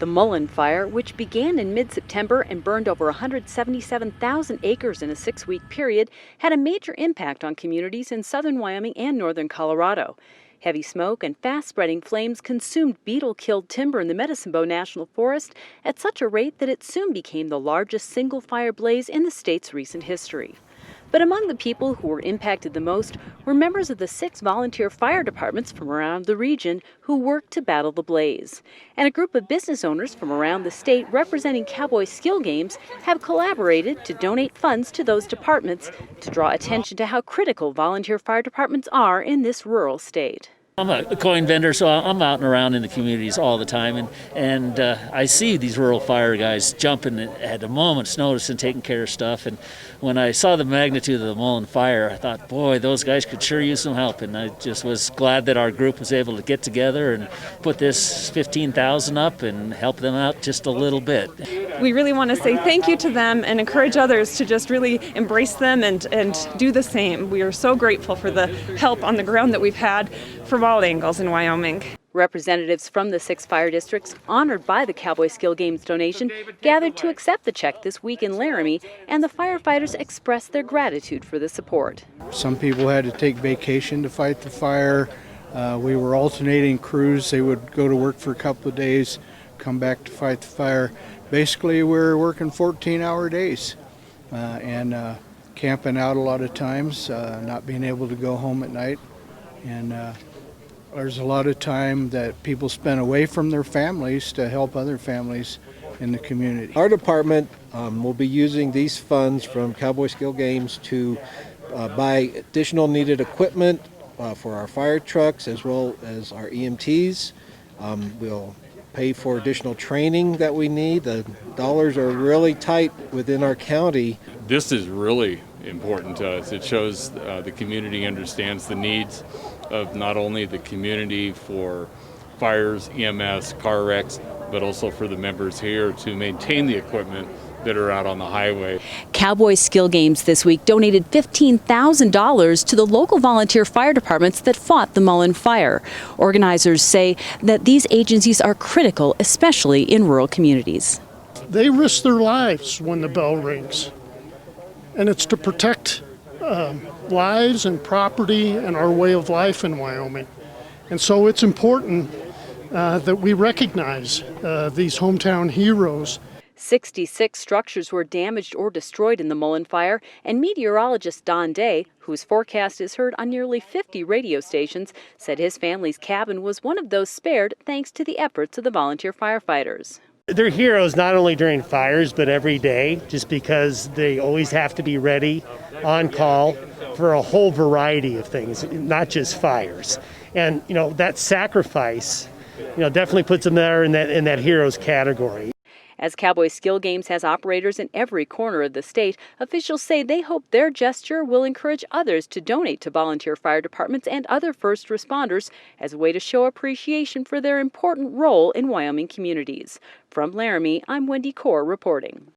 The Mullen Fire, which began in mid-September and burned over 177,000 acres in a 6-week period, had a major impact on communities in southern Wyoming and northern Colorado. Heavy smoke and fast-spreading flames consumed beetle-killed timber in the Medicine Bow National Forest at such a rate that it soon became the largest single-fire blaze in the state's recent history. But among the people who were impacted the most were members of the 6 volunteer fire departments from around the region who worked to battle the blaze. And a group of business owners from around the state representing Cowboy Skill Games have collaborated to donate funds to those departments to draw attention to how critical volunteer fire departments are in this rural state. I'm a coin vendor, so I'm out and around in the communities all the time, and I see these rural fire guys jumping at a moment's notice and taking care of stuff. And when I saw the magnitude of the Mullen Fire, I thought, boy, those guys could sure use some help. And I just was glad that our group was able to get together and put this $15,000 up and help them out just a little bit. We really want to say thank you to them and encourage others to just really embrace them and do the same. We are so grateful for the help on the ground that we've had from all angles in Wyoming. Representatives from the 6 fire districts, honored by the Cowboy Skill Games donation, gathered to accept the check this week in Laramie, and the firefighters expressed their gratitude for the support. Some people had to take vacation to fight the fire. We were alternating crews. They would go to work for a couple of days, come back to fight the fire. Basically, we're working 14-hour days and camping out a lot of times, not being able to go home at night. And there's a lot of time that people spend away from their families to help other families in the community. Our department will be using these funds from Cowboy Skill Games to buy additional needed equipment for our fire trucks as well as our EMTs. We'll pay for additional training that we need. The dollars are really tight within our county. This is really important to us. It shows the community understands the needs of not only the community for fires, EMS, car wrecks, but also for the members here to maintain the equipment that are out on the highway. Cowboy Skill Games this week donated $15,000 to the local volunteer fire departments that fought the Mullen Fire. Organizers say that these agencies are critical, especially in rural communities. They risk their lives when the bell rings, and it's to protect lives and property and our way of life in Wyoming. And so it's important that we recognize these hometown heroes. 66 structures were damaged or destroyed in the Mullen Fire, and meteorologist Don Day, whose forecast is heard on nearly 50 radio stations, said his family's cabin was one of those spared thanks to the efforts of the volunteer firefighters. They're heroes not only during fires, but every day, just because they always have to be ready, on call, for a whole variety of things, not just fires. And, that sacrifice, definitely puts them there in that heroes category. As Cowboy Skill Games has operators in every corner of the state, officials say they hope their gesture will encourage others to donate to volunteer fire departments and other first responders as a way to show appreciation for their important role in Wyoming communities. From Laramie, I'm Wendy Corr reporting.